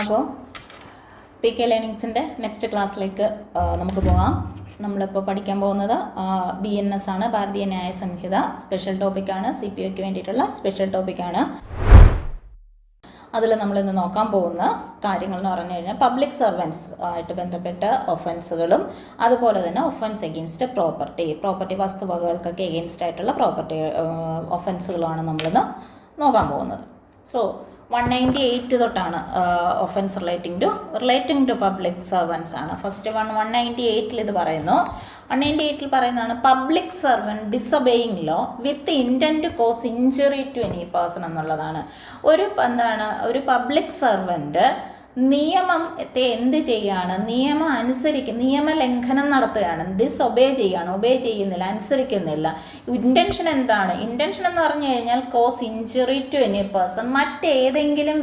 അപ്പോൾ P K ലേണിങ്സിൻ്റെ next ക്ലാസ്സിലേക്ക് നമുക്ക് പോകാം. നമ്മളിപ്പോൾ പഠിക്കാൻ പോകുന്നത് BNS ആണ്, ഭാരതീയ ന്യായ സംഹിത. സ്പെഷ്യൽ ടോപ്പിക്കാണ്, CPOയ്ക്ക് വേണ്ടിയിട്ടുള്ള സ്പെഷ്യൽ ടോപ്പിക്കാണ്. അതിൽ നമ്മളിന്ന് നോക്കാൻ പോകുന്ന കാര്യങ്ങൾ എന്ന് പറഞ്ഞു കഴിഞ്ഞാൽ പബ്ലിക് സർവൻസ് ആയിട്ട് ബന്ധപ്പെട്ട ഒഫൻസുകളും അതുപോലെ തന്നെ ഒഫൻസ് എഗെയിൻസ്റ്റ് പ്രോപ്പർട്ടി വസ്തുവകകൾക്കൊക്കെ എഗെയിൻസ്റ്റ് ആയിട്ടുള്ള പ്രോപ്പർട്ടി ഒഫൻസുകളാണ് നമ്മളിന്ന് നോക്കാൻ പോകുന്നത്. സോ 198 തൊട്ടാണ് offence relating to public servants ആണ്. ഫസ്റ്റ് 198 ഇത് പറയുന്നു. 198 പറയുന്നതാണ് public servant disobeying law with intent cause injury to any person എന്നുള്ളതാണ്. ഒരു പബ്ലിക് സർവൻറ്റ് നിയമത്തെ എന്ത് ചെയ്യാണ്, നിയമലംഘനം നടത്തുകയാണ്, ഡിസൊബേ ചെയ്യുകയാണ്, ഒബേ ചെയ്യുന്നില്ല, അനുസരിക്കുന്നില്ല. ഇൻറ്റൻഷൻ എന്താണ്? ഇൻറ്റൻഷൻ എന്ന് പറഞ്ഞു കഴിഞ്ഞാൽ cause injury to any person, മറ്റേതെങ്കിലും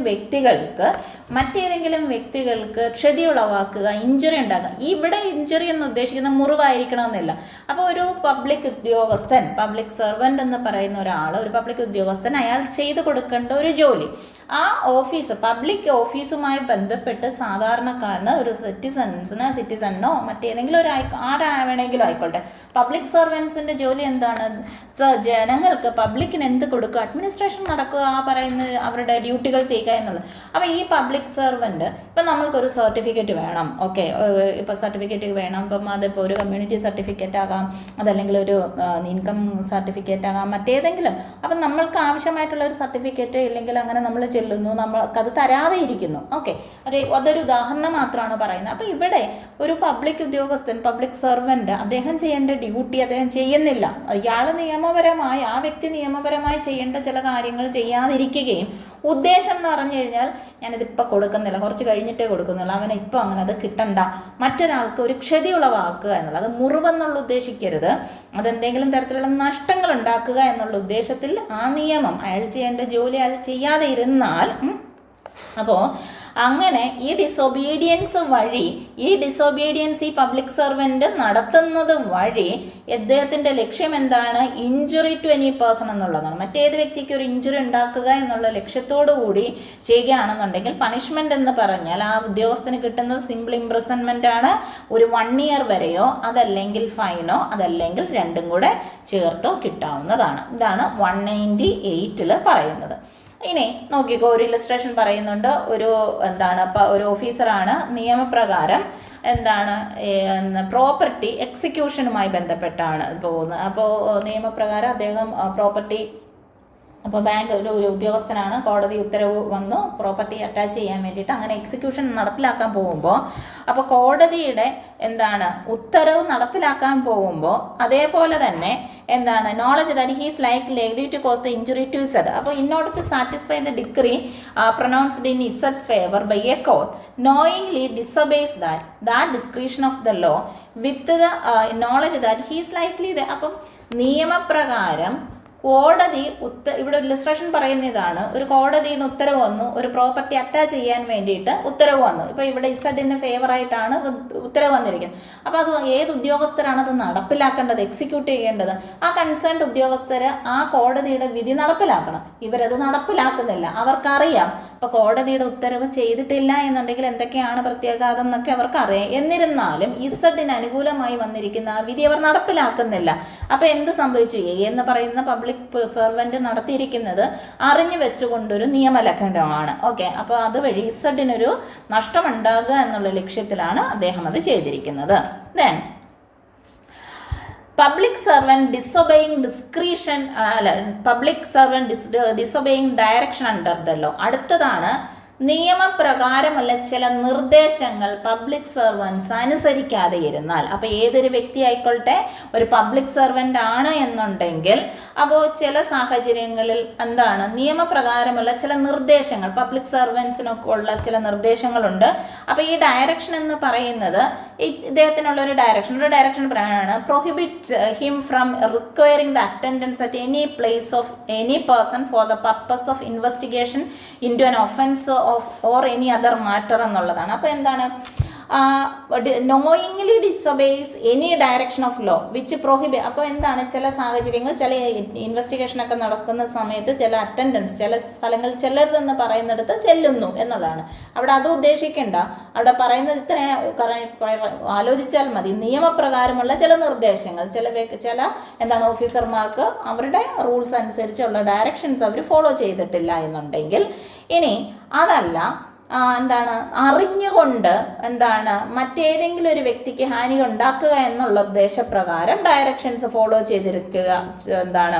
വ്യക്തികൾക്ക് ക്ഷതി ഉളവാക്കുക, ഇഞ്ചുറി ഉണ്ടാക്കുക. ഇവിടെ ഇഞ്ചുറി എന്ന് ഉദ്ദേശിക്കുന്ന മുറിവായിരിക്കണമെന്നില്ല. അപ്പോൾ ഒരു പബ്ലിക് സർവൻറ്റ് എന്ന് പറയുന്ന ഒരു പബ്ലിക് ഉദ്യോഗസ്ഥൻ അയാൾ ചെയ്തു കൊടുക്കേണ്ട ഒരു ജോലി, ആ പബ്ലിക് ഓഫീസുമായി ബന്ധപ്പെട്ട് സാധാരണക്കാരന്, ഒരു സിറ്റിസണിനോ മറ്റേതെങ്കിലും ആരാണെങ്കിലും ആയിക്കോട്ടെ, പബ്ലിക് സർവൻസിൻ്റെ ജോലി എന്താണ്? ജനങ്ങൾക്ക്, പബ്ലിക്കിന് എന്ത് കൊടുക്കുക? അഡ്മിനിസ്ട്രേഷൻ നടക്കുക, അവരുടെ ഡ്യൂട്ടികൾ ചെയ്യുക എന്നുള്ളത്. അപ്പോൾ ഈ പബ്ലിക് സർവൻറ്റ്, ഇപ്പം നമ്മൾക്കൊരു സർട്ടിഫിക്കറ്റ് വേണം, ഓക്കെ, ഇപ്പോൾ സർട്ടിഫിക്കറ്റ് വേണം. ഇപ്പം അതിപ്പോൾ ഒരു കമ്മ്യൂണിറ്റി സർട്ടിഫിക്കറ്റ് ആകാം, അതല്ലെങ്കിൽ ഒരു ഇൻകം സർട്ടിഫിക്കറ്റ് ആകാം, മറ്റേതെങ്കിലും. അപ്പം നമ്മൾക്ക് ആവശ്യമായിട്ടുള്ള ഒരു സർട്ടിഫിക്കറ്റ് ഇല്ലെങ്കിൽ അങ്ങനെ നമ്മൾ ചെല്ലുന്നു, നമ്മൾക്കത് തരാതെ ഇരിക്കുന്നു. ഓക്കെ, അതൊരു ഉദാഹരണം മാത്രമാണ് പറയുന്നത്. അപ്പോൾ ഇവിടെ ഒരു പബ്ലിക് പബ്ലിക് സർവൻറ്റ്, അദ്ദേഹം ചെയ്യേണ്ട ഡ്യൂട്ടി അദ്ദേഹം ചെയ്യുന്നില്ല. ആ വ്യക്തി നിയമപരമായി ചെയ്യേണ്ട ചില കാര്യങ്ങൾ ചെയ്യാതിരിക്കുകയും, ഉദ്ദേശം എന്ന് പറഞ്ഞു കഴിഞ്ഞാൽ ഞാനിതിപ്പോൾ കൊടുക്കുന്നില്ല, കുറച്ച് കഴിഞ്ഞിട്ടേ കൊടുക്കുന്നില്ല, അവന് ഇപ്പോൾ അങ്ങനെ അത് കിട്ടണ്ട, മറ്റൊരാൾക്ക് ഒരു ക്ഷതി ഉളവാക്കുക എന്നുള്ളത്. അത് മുറിവെന്നുള്ള ഉദ്ദേശിക്കരുത്, അതെന്തെങ്കിലും തരത്തിലുള്ള നഷ്ടങ്ങൾ ഉണ്ടാക്കുക എന്നുള്ള ഉദ്ദേശത്തിൽ ആ നിയമം, അയാൾ ചെയ്യേണ്ട ജോലി അയാൾ ചെയ്യാതെ ഇരുന്നാൽ, അപ്പോൾ അങ്ങനെ ഈ ഡിസൊബീഡിയൻസ് ഈ പബ്ലിക് സർവൻറ്റ് നടത്തുന്നത് വഴി അദ്ദേഹത്തിൻ്റെ ലക്ഷ്യം എന്താണ്? ഇഞ്ചുറി ടു എനി പേഴ്സൺ എന്നുള്ളതാണ്. മറ്റേത് വ്യക്തിക്ക് ഒരു ഇഞ്ചുറി ഉണ്ടാക്കുക എന്നുള്ള ലക്ഷ്യത്തോടു കൂടി ചെയ്യുകയാണെന്നുണ്ടെങ്കിൽ പണിഷ്മെൻ്റ് എന്ന് പറഞ്ഞാൽ ആ ഉദ്യോഗസ്ഥന് കിട്ടുന്നത് സിമ്പിൾ ഇംപ്രിസൺമെൻ്റ് ആണ്. ഒരു 1 ഇയർ വരെയോ, അതല്ലെങ്കിൽ ഫൈനോ, അതല്ലെങ്കിൽ രണ്ടും കൂടെ ചേർത്തോ കിട്ടാവുന്നതാണ്. ഇതാണ് 198 പറയുന്നത്. ഇനി നോക്കിക്കോ, ഒരു ഇല്ലസ്ട്രേഷൻ പറയുന്നുണ്ട്. ഒരു ഓഫീസറാണ്, നിയമപ്രകാരം പ്രോപ്പർട്ടി എക്സിക്യൂഷനുമായി ബന്ധപ്പെട്ടാണ് പോകുന്നത്. അപ്പോൾ നിയമപ്രകാരം അദ്ദേഹം പ്രോപ്പർട്ടി, അപ്പോൾ ഒരു ഉദ്യോഗസ്ഥനാണ്, കോടതി ഉത്തരവ് വന്നു പ്രോപ്പർട്ടി അറ്റാച്ച് ചെയ്യാൻ വേണ്ടിയിട്ട്, അങ്ങനെ എക്സിക്യൂഷൻ നടപ്പിലാക്കാൻ പോകുമ്പോൾ, അപ്പോൾ കോടതിയുടെ ഉത്തരവ് നടപ്പിലാക്കാൻ പോകുമ്പോൾ അതേപോലെ തന്നെ knowledge that he is likely to cause the injury to Z. അപ്പോൾ in order to satisfy the decree pronounced in Z's favor by a court, knowingly disobeys that discretion of the law with the knowledge that he is likely. അപ്പം നിയമപ്രകാരം കോടതി ഇവിടെ illustration പറയുന്ന ഇതാണ്. ഒരു കോടതിയിൽ നിന്ന് ഉത്തരവ് വന്നു, ഒരു പ്രോപ്പർട്ടി അറ്റാച്ച് ചെയ്യാൻ വേണ്ടിയിട്ട് ഉത്തരവ് വന്നു. ഇപ്പോൾ ഇവിടെ ഇസഡിന് ഫേവറായിട്ടാണ് ഉത്തരവ് വന്നിരിക്കുന്നത്. അപ്പോൾ അത് ഏത് ഉദ്യോഗസ്ഥരാണ് അത് നടപ്പിലാക്കേണ്ടത്, എക്സിക്യൂട്ട് ചെയ്യേണ്ടത്? ആ കൺസേൺഡ് ഉദ്യോഗസ്ഥർ ആ കോടതിയുടെ വിധി നടപ്പിലാക്കണം. ഇവരത് നടപ്പിലാക്കുന്നില്ല, അവർക്കറിയാം. അപ്പോൾ കോടതിയുടെ ഉത്തരവ് ചെയ്തിട്ടില്ല എന്നുണ്ടെങ്കിൽ എന്തൊക്കെയാണ് പ്രത്യാഘാതം എന്നൊക്കെ അവർക്കറിയാം. എന്നിരുന്നാലും ഇസഡിന് അനുകൂലമായി വന്നിരിക്കുന്ന ആ വിധി അവർ നടപ്പിലാക്കുന്നില്ല. അപ്പോൾ എന്ത് സംഭവിച്ചു? എന്ന് പറയുന്ന പബ്ലിക് സർവൻറ്റ് നടത്തിയിരിക്കുന്നത് അറിഞ്ഞു വെച്ചുകൊണ്ടൊരു നിയമലംഘനമാണ്. ഓക്കെ, അപ്പോൾ അതുവഴി ഇസഡിനൊരു നഷ്ടമുണ്ടാകുക എന്നുള്ള ലക്ഷ്യത്തിലാണ് അദ്ദേഹം അത് ചെയ്തിരിക്കുന്നത്. Then public servant disobeying direction under the law. അടുത്തതാണ് നിയമപ്രകാരമുള്ള ചില നിർദ്ദേശങ്ങൾ പബ്ലിക് സർവൻസ് അനുസരിക്കാതെ ഇരുന്നാൽ. അപ്പോൾ ഏതൊരു വ്യക്തി ആയിക്കൊള്ളട്ടെ, ഒരു പബ്ലിക് സർവൻ്റ് ആണ് എന്നുണ്ടെങ്കിൽ, അപ്പോൾ ചില സാഹചര്യങ്ങളിൽ നിയമപ്രകാരമുള്ള ചില നിർദ്ദേശങ്ങൾ, പബ്ലിക് സർവൻസിനൊക്കെ ഉള്ള ചില നിർദ്ദേശങ്ങളുണ്ട്. അപ്പോൾ ഈ ഡയറക്ഷൻ എന്ന് പറയുന്നത് ഇദ്ദേഹത്തിനുള്ളൊരു ഡയറക്ഷൻ പറയാണ്, prohibit him from requiring the attendance at any place of any person for the purpose of investigation into an offence of or any other matter എന്നുള്ളതാണ്. അപ്പോൾ knowingly disobeys any direction of law which prohibit. അപ്പോൾ എന്താണ്, ചില സാഹചര്യങ്ങൾ ചില ഇൻവെസ്റ്റിഗേഷനൊക്കെ നടക്കുന്ന സമയത്ത് ചില അറ്റൻഡൻസ് ചില സ്ഥലങ്ങളിൽ ചെല്ലരുതെന്ന് പറയുന്നിടത്ത് ചെല്ലുന്നു എന്നുള്ളതാണ്. അവിടെ അത് ഉദ്ദേശിക്കേണ്ട, അവിടെ പറയുന്നത് ഇത്ര ആലോചിച്ചാൽ മതി. നിയമപ്രകാരമുള്ള ചില നിർദ്ദേശങ്ങൾ ചില എന്താണ് ഓഫീസർമാർക്ക് അവരുടെ റൂൾസ് അനുസരിച്ചുള്ള ഡയറക്ഷൻസ് അവർ ഫോളോ ചെയ്തിട്ടില്ല എന്നുണ്ടെങ്കിൽ, ഇനി അതല്ല എന്താണ് അറിഞ്ഞുകൊണ്ട് എന്താണ് മറ്റേതെങ്കിലും ഒരു വ്യക്തിക്ക് ഹാനി ഉണ്ടാക്കുക എന്നുള്ള ഉദ്ദേശപ്രകാരം ഡയറക്ഷൻസ് ഫോളോ ചെയ്തിരിക്കുക, എന്താണ്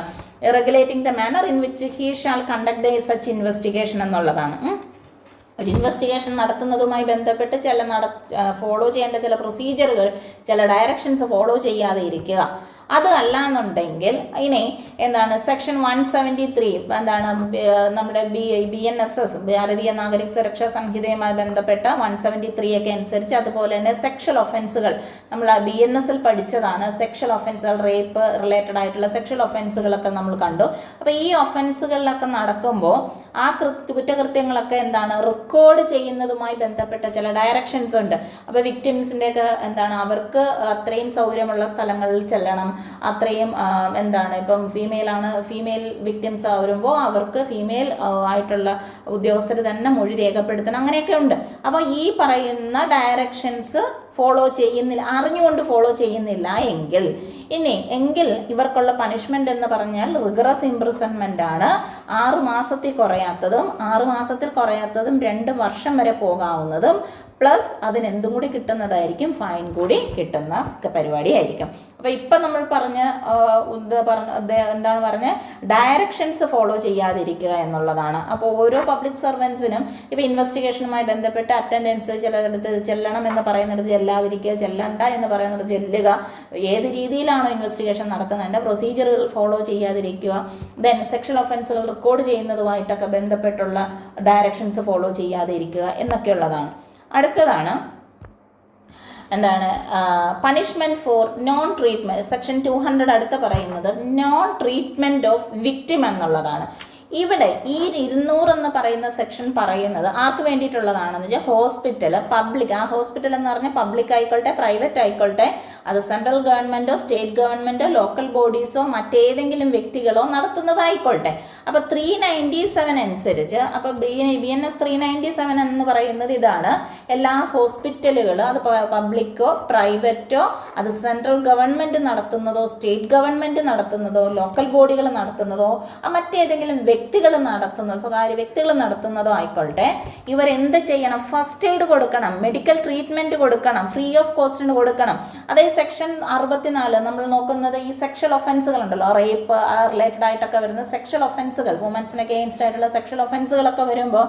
regulating the manner in which he shall conduct the such investigation എന്നുള്ളതാണ്. ഒരു ഇൻവെസ്റ്റിഗേഷൻ നടത്തുന്നതുമായി ബന്ധപ്പെട്ട് ഫോളോ ചെയ്യേണ്ട ചില പ്രൊസീജിയറുകൾ ചില ഡയറക്ഷൻസ് ഫോളോ ചെയ്യാതെ ഇരിക്കുക. അത് അല്ല എന്നുണ്ടെങ്കിൽ ഇനി എന്താണ് സെക്ഷൻ 173 എന്താണ് നമ്മുടെ BNSS ഭാരതീയ നാഗരിക സുരക്ഷാ സംഹിതയുമായി ബന്ധപ്പെട്ട 173 ഒക്കെ അനുസരിച്ച്, അതുപോലെ തന്നെ സെക്ഷൽ ഒഫൻസുകൾ നമ്മൾ BNSൽ പഠിച്ചതാണ്. സെക്ഷൽ ഒഫൻസുകൾ, റേപ്പ് റിലേറ്റഡ് ആയിട്ടുള്ള സെക്ഷൽ ഒഫൻസുകളൊക്കെ നമ്മൾ കണ്ടു. അപ്പോൾ ഈ ഒഫൻസുകളിലൊക്കെ നടക്കുമ്പോൾ ആ കുറ്റകൃത്യങ്ങളൊക്കെ എന്താണ് റെക്കോർഡ് ചെയ്യുന്നതുമായി ബന്ധപ്പെട്ട ചില ഡയറക്ഷൻസ് ഉണ്ട്. അപ്പോൾ വിക്ടിംസിൻ്റെയൊക്കെ എന്താണ് അവർക്ക് അത്രയും സൗകര്യമുള്ള സ്ഥലങ്ങളിൽ ചെല്ലണം, അത്രയും എന്താണ് ഇപ്പം ഫീമെയിൽ വിക്ടിംസ് വരുമ്പോൾ അവർക്ക് ഫീമെയിൽ ആയിട്ടുള്ള ഉദ്യോഗസ്ഥർ തന്നെ മൊഴി രേഖപ്പെടുത്തണം, അങ്ങനെയൊക്കെ ഉണ്ട്. അപ്പോൾ ഈ പറയുന്ന ഡയറക്ഷൻസ് ഫോളോ ചെയ്യുന്നില്ല, അറിഞ്ഞുകൊണ്ട് ഫോളോ ചെയ്യുന്നില്ല എങ്കിൽ ഇവർക്കുള്ള പണിഷ്മെന്റ് എന്ന് പറഞ്ഞാൽ റിഗറസ് ഇംപ്രിസൺമെന്റ് ആണ്. 6 മാസത്തിൽ കുറയാത്തതും 2 വർഷം വരെ പോകാവുന്നതും പ്ലസ് അതിനെന്തും കൂടി കിട്ടുന്നതായിരിക്കും, ഫൈൻ കൂടി കിട്ടുന്ന പരിപാടിയായിരിക്കും. അപ്പോൾ ഇപ്പം നമ്മൾ എന്താണ് പറഞ്ഞ ഡയറക്ഷൻസ് ഫോളോ ചെയ്യാതിരിക്കുക എന്നുള്ളതാണ്. അപ്പോൾ ഓരോ പബ്ലിക് സർവൻസിനും ഇപ്പോൾ ഇൻവെസ്റ്റിഗേഷനുമായി ബന്ധപ്പെട്ട് അറ്റൻഡൻസ് ചിലയിടത്ത് ചെല്ലണം എന്ന് പറയുന്നിടത്ത് ചെല്ലാതിരിക്കുക, ചെല്ലണ്ട എന്ന് പറയുന്നിടത്ത് ചെല്ലുക, ഏത് രീതിയിലാണോ ഇൻവെസ്റ്റിഗേഷൻ നടത്തുന്നതിൻ്റെ പ്രൊസീജിയറുകൾ ഫോളോ ചെയ്യാതിരിക്കുക, ദെൻ സെക്ഷൽ ഒഫൻസുകൾ റെക്കോർഡ് ചെയ്യുന്നതുമായിട്ടൊക്കെ ബന്ധപ്പെട്ടുള്ള ഡയറക്ഷൻസ് ഫോളോ ചെയ്യാതിരിക്കുക എന്നൊക്കെയുള്ളതാണ്. അടുത്തതാണ് എന്താണ് punishment for non treatment. Section 200 അടുത്ത് പറയുന്നത് നോൺ ട്രീറ്റ്മെൻറ്റ് ഓഫ് വിക്ടിം എന്നുള്ളതാണ്. ഇവിടെ ഈ 200 എന്ന് പറയുന്ന സെക്ഷൻ പറയുന്നത് ആർക്ക് വേണ്ടിയിട്ടുള്ളതാണെന്ന് വെച്ചാൽ പബ്ലിക്, ആ ഹോസ്പിറ്റൽ എന്ന് പറഞ്ഞാൽ പബ്ലിക് ആയിക്കോട്ടെ പ്രൈവറ്റ് ആയിക്കോട്ടെ, അത് സെൻട്രൽ ഗവൺമെൻറ്റോ സ്റ്റേറ്റ് ഗവൺമെൻറ്റോ ലോക്കൽ ബോഡീസോ മറ്റേതെങ്കിലും വ്യക്തികളോ നടത്തുന്നതായിക്കോട്ടെ. അപ്പോൾ 397 അനുസരിച്ച്, അപ്പോൾ BNS 397 എന്ന് പറയുന്നത് ഇതാണ്, എല്ലാ ഹോസ്പിറ്റലുകൾ അത് പബ്ലിക്കോ പ്രൈവറ്റോ അത് സെൻട്രൽ ഗവൺമെൻറ് നടത്തുന്നതോ സ്റ്റേറ്റ് ഗവൺമെൻറ് നടത്തുന്നതോ ലോക്കൽ ബോഡികൾ നടത്തുന്നതോ മറ്റേതെങ്കിലും വ്യക്തികൾ നടത്തുന്നതോ സ്വകാര്യ വ്യക്തികൾ നടത്തുന്നതോ ആയിക്കോട്ടെ, ഇവരെന്ത് ചെയ്യണം, ഫസ്റ്റ് എയ്ഡ് കൊടുക്കണം, മെഡിക്കൽ ട്രീറ്റ്മെൻറ്റ് കൊടുക്കണം, ഫ്രീ ഓഫ് കോസ്റ്റിന് കൊടുക്കണം. അതേ സെക്ഷൻ 64 നമ്മൾ നോക്കുന്നത് ഈ സെക്ഷൽ ഒഫൻസുകൾ ഉണ്ടല്ലോ, റേപ്പ് റിലേറ്റഡ് ആയിട്ടൊക്കെ വരുന്ന സെക്ഷൽ ഒഫൻസുകൾ, വുമൻസിന് അഗെയിൻസ്റ്റ് ആയിട്ടുള്ള സെക്ഷൽ ഒഫൻസുകളൊക്കെ വരുമ്പോൾ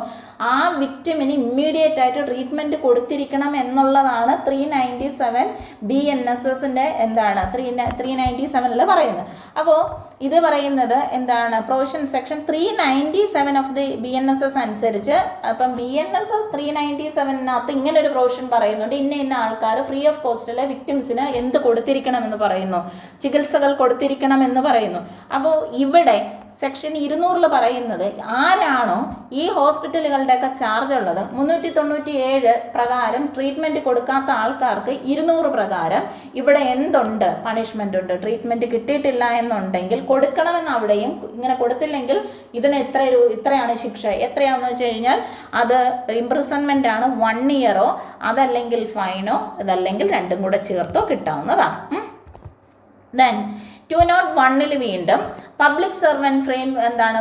ആ വിക്ടിമിന് ഇമ്മീഡിയറ്റ് ആയിട്ട് ട്രീറ്റ്മെൻറ്റ് കൊടുത്തിരിക്കണം എന്നുള്ളതാണ് 397 BNSSൻ്റെ എന്താണ് 397 പറയുന്നത്. അപ്പോൾ ഇത് പറയുന്നത് എന്താണ് provision section 397 of the BNSS അനുസരിച്ച്. അപ്പം BNSS 397 ഇങ്ങനെ ഒരു പ്രൊവിഷൻ പറയുന്നുണ്ട്, ഇന്ന ആൾക്കാർ ഫ്രീ ഓഫ് കോസ്റ്റിലെ വിക്ടിംസിന് എന്ത് കൊടുത്തിരിക്കണമെന്ന് പറയുന്നു, ചികിത്സകൾ കൊടുത്തിരിക്കണമെന്ന് പറയുന്നു. അപ്പോൾ ഇവിടെ സെക്ഷൻ 200 പറയുന്നത് ആരാണോ ഈ ഹോസ്പിറ്റലുകളുടെയൊക്കെ ചാർജ് ഉള്ളത് 397 പ്രകാരം ട്രീറ്റ്മെൻറ്റ് കൊടുക്കാത്ത ആൾക്കാർക്ക് 200 പ്രകാരം ഇവിടെ എന്തുണ്ട്, പണിഷ്മെൻ്റ് ഉണ്ട്. ട്രീറ്റ്മെൻറ്റ് കിട്ടിയിട്ടില്ല എന്നുണ്ടെങ്കിൽ കൊടുക്കണമെന്ന് അവിടെയും, ഇങ്ങനെ കൊടുത്തില്ലെങ്കിൽ ഇതിന് ഇത്രയാണ് ശിക്ഷ. എത്രയാണെന്ന് വെച്ച് കഴിഞ്ഞാൽ അത് ഇംപ്രിസൺമെൻ്റ് ആണ്, 1 ഇയറോ അതല്ലെങ്കിൽ ഫൈനോ അതല്ലെങ്കിൽ രണ്ടും കൂടെ ചേർത്തോ കിട്ടാവുന്നതാണ്. ദെൻ 201 വീണ്ടും public servant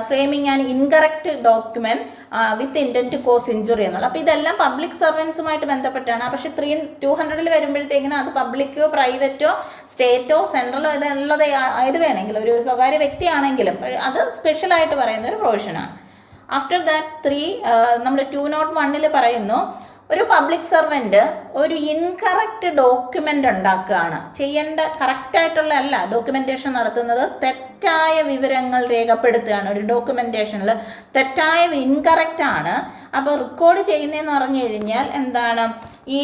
framing and incorrect document with intent to cause injury എന്നുള്ള. അപ്പോൾ ഇതെല്ലാം പബ്ലിക് സർവൻസുമായിട്ട് ബന്ധപ്പെട്ടാണ്. പക്ഷേ 200 വരുമ്പോഴത്തേക്കിനും അത് പബ്ലിക്കോ പ്രൈവറ്റോ സ്റ്റേറ്റോ സെൻട്രലോ ഇതുള്ളത് ഏത് വേണമെങ്കിലും, ഒരു സ്വകാര്യ വ്യക്തിയാണെങ്കിലും അത് സ്പെഷ്യലായിട്ട് പറയുന്ന ഒരു പ്രൊവിഷനാണ്. ആഫ്റ്റർ ദാറ്റ് നമ്മുടെ 201 പറയുന്നു, ഒരു പബ്ലിക് സർവൻറ്റ് ഒരു ഇൻകറക്റ്റ് ഡോക്യുമെൻ്റ് ഉണ്ടാക്കുകയാണ് കറക്റ്റായിട്ടുള്ള അല്ല ഡോക്യുമെൻറ്റേഷൻ നടത്തുന്നത്, തെറ്റായ വിവരങ്ങൾ രേഖപ്പെടുത്തുകയാണ്. ഒരു ഡോക്യുമെൻറ്റേഷനിൽ തെറ്റായ ഇൻകറക്റ്റ് ആണ്. അപ്പോൾ റെക്കോർഡ് ചെയ്യുന്നതെന്ന് പറഞ്ഞു കഴിഞ്ഞാൽ എന്താണ്, ഈ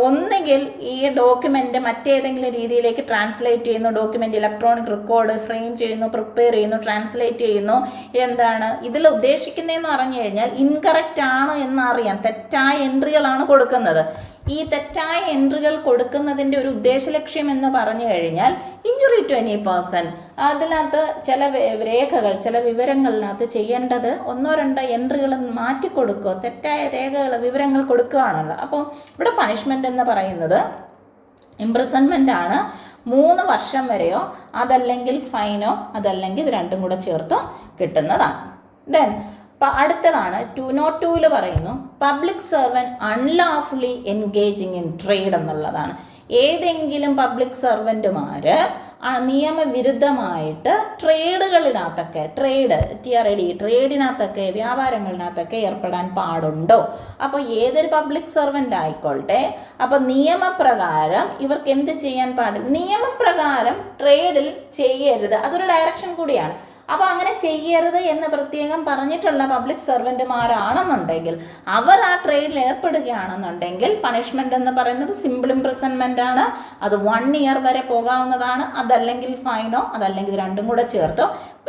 ഒന്നുകിൽ ഈ ഡോക്യുമെൻ്റ് മറ്റേതെങ്കിലും രീതിയിലേക്ക് ട്രാൻസ്ലേറ്റ് ചെയ്യുന്നു, ഡോക്യുമെൻ്റ് ഇലക്ട്രോണിക് റെക്കോർഡ് ഫ്രെയിം ചെയ്യുന്നു, പ്രിപ്പയർ ചെയ്യുന്നു, ട്രാൻസ്ലേറ്റ് ചെയ്യുന്നു. എന്താണ് ഇതിൽ ഉദ്ദേശിക്കുന്നതെന്ന് പറഞ്ഞു കഴിഞ്ഞാൽ ഇൻകറക്റ്റ് ആണ് എന്നറിയാം, തെറ്റായ എൻട്രികളാണ് കൊടുക്കുന്നത്. ഈ തെറ്റായ എൻട്രികൾ കൊടുക്കുന്നതിൻ്റെ ഒരു ഉദ്ദേശലക്ഷ്യം എന്ന് പറഞ്ഞു കഴിഞ്ഞാൽ ഇഞ്ചുറി ടു എനി പേഴ്സൺ, അതിനകത്ത് ചില രേഖകൾ, ചില വിവരങ്ങളിനകത്ത് ചെയ്യേണ്ടത് 1-2 എൻട്രികൾ മാറ്റിക്കൊടുക്കുക, തെറ്റായ രേഖകൾ, വിവരങ്ങൾ കൊടുക്കുകയാണല്ലോ. അപ്പോൾ ഇവിടെ പണിഷ്മെൻ്റ് എന്ന് പറയുന്നത് ഇംപ്രിസൺമെൻ്റ് ആണ്. 3 വർഷം വരെയോ അതല്ലെങ്കിൽ ഫൈനോ അതല്ലെങ്കിൽ ഇത് രണ്ടും കൂടെ ചേർത്തോ കിട്ടുന്നതാണ്. ദെൻ അടുത്തതാണ് 202 പറയുന്നു public servant unlawfully engaging in trade എന്നുള്ളതാണ്. ഏതെങ്കിലും പബ്ലിക് സർവൻറ്റുമാർ നിയമവിരുദ്ധമായിട്ട് ട്രേഡുകളിനകത്തൊക്കെ, ട്രേഡിനകത്തൊക്കെ, വ്യാപാരങ്ങളിനകത്തൊക്കെ ഏർപ്പെടാൻ പാടുണ്ടോ? അപ്പോൾ ഏതൊരു പബ്ലിക് സർവൻ്റ് ആയിക്കോട്ടെ, അപ്പോൾ നിയമപ്രകാരം ഇവർക്ക് എന്ത് ചെയ്യാൻ പാടില്ല? നിയമപ്രകാരം ട്രേഡിൽ ചെയ്യരുത്, അതൊരു ഡയറക്ഷൻ കൂടിയാണ്. അപ്പോൾ അങ്ങനെ ചെയ്യരുത് എന്ന് പ്രത്യേകം പറഞ്ഞിട്ടുള്ള പബ്ലിക് സർവൻറ്റുമാരാണെന്നുണ്ടെങ്കിൽ, അവർ ആ ട്രേഡിൽ ഏർപ്പെടുകയാണെന്നുണ്ടെങ്കിൽ പണിഷ്മെൻ്റ് എന്ന് പറയുന്നത് സിമ്പിൾ ഇംപ്രിസൺമെൻ്റ് ആണ്. അത് 1 ഇയർ വരെ പോകാവുന്നതാണ്, അതല്ലെങ്കിൽ ഫൈനോ അതല്ലെങ്കിൽ രണ്ടും കൂടെ ചേർത്തോ.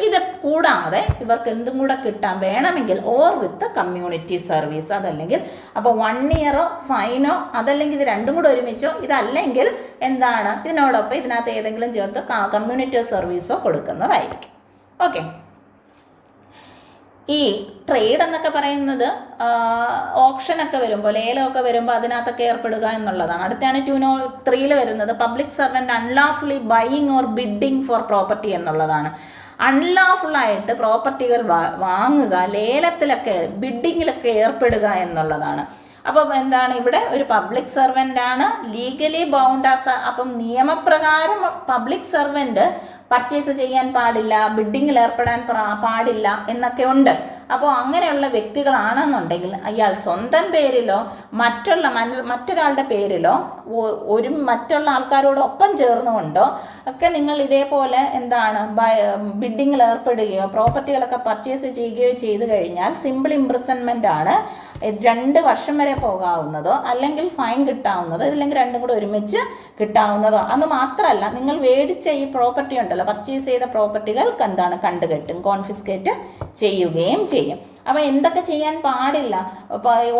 ഇത് കൂടാതെ ഇവർക്ക് എന്തും കൂടെ കിട്ടാൻ വേണമെങ്കിൽ ഓർ വിത്ത് കമ്മ്യൂണിറ്റി സർവീസ്, അതല്ലെങ്കിൽ അപ്പോൾ 1 ഇയറോ ഫൈനോ അതല്ലെങ്കിൽ ഇത് രണ്ടും കൂടെ ഒരുമിച്ചോ, ഇതല്ലെങ്കിൽ എന്താണ് ഇതിനോടൊപ്പം ഇതിനകത്ത് ഏതെങ്കിലും ചേർത്ത് കമ്മ്യൂണിറ്റി സർവീസോ കൊടുക്കുന്നതായിരിക്കും. ഓക്കെ, ഈ ട്രേഡ് എന്നൊക്കെ പറയുന്നത് ഓപ്ഷനൊക്കെ വരുമ്പോൾ, ലേലമൊക്കെ വരുമ്പോൾ അതിനകത്തൊക്കെ ഏർപ്പെടുക എന്നുള്ളതാണ്. അടുത്താണ് 203 വരുന്നത് public servant unlawfully buying or bidding for property എന്നുള്ളതാണ്. അൺലാഫുള്ളായിട്ട് പ്രോപ്പർട്ടികൾ വാങ്ങുക, ലേലത്തിലൊക്കെ ബിഡിങ്ങിലൊക്കെ ഏർപ്പെടുക എന്നുള്ളതാണ്. അപ്പം എന്താണ്, ഇവിടെ ഒരു പബ്ലിക് സർവൻ്റ് ആണ്, ലീഗലി ബൗണ്ട് ആസ്. അപ്പം നിയമപ്രകാരം പബ്ലിക് സർവൻ്റ് പർച്ചേസ് ചെയ്യാൻ പാടില്ല, ബിഡിങ്ങിൽ ഏർപ്പെടാൻ പാടില്ല എന്നൊക്കെ ഉണ്ട്. അപ്പോൾ അങ്ങനെയുള്ള വ്യക്തികളാണെന്നുണ്ടെങ്കിൽ അയാൾ സ്വന്തം പേരിലോ മറ്റൊരാളുടെ പേരിലോ മറ്റുള്ള ആൾക്കാരോടൊപ്പം ചേർന്നുകൊണ്ടോ ഒക്കെ നിങ്ങൾ ഇതേപോലെ എന്താണ് ബിഡിങ്ങിൽ ഏർപ്പെടുകയോ പ്രോപ്പർട്ടികളൊക്കെ പർച്ചേസ് ചെയ്യുകയോ ചെയ്തു കഴിഞ്ഞാൽ സിമ്പിൾ ഇംപ്രിസൺമെൻ്റ് ആണ്. 2 വർഷം വരെ പോകാവുന്നതോ അല്ലെങ്കിൽ ഫൈൻ കിട്ടാവുന്നതോ ഇല്ലെങ്കിൽ രണ്ടും കൂടെ ഒരുമിച്ച് കിട്ടാവുന്നതോ. അത് മാത്രമല്ല, നിങ്ങൾ മേടിച്ച ഈ പ്രോപ്പർട്ടി ഉണ്ടല്ലോ, പർച്ചേസ് ചെയ്ത പ്രോപ്പർട്ടികൾക്ക് എന്താണ് കണ്ടുകെട്ടും, കോൺഫിസ്കേറ്റ് ചെയ്യുകയും ചെയ്യും. അപ്പോൾ എന്തൊക്കെ ചെയ്യാൻ പാടില്ല?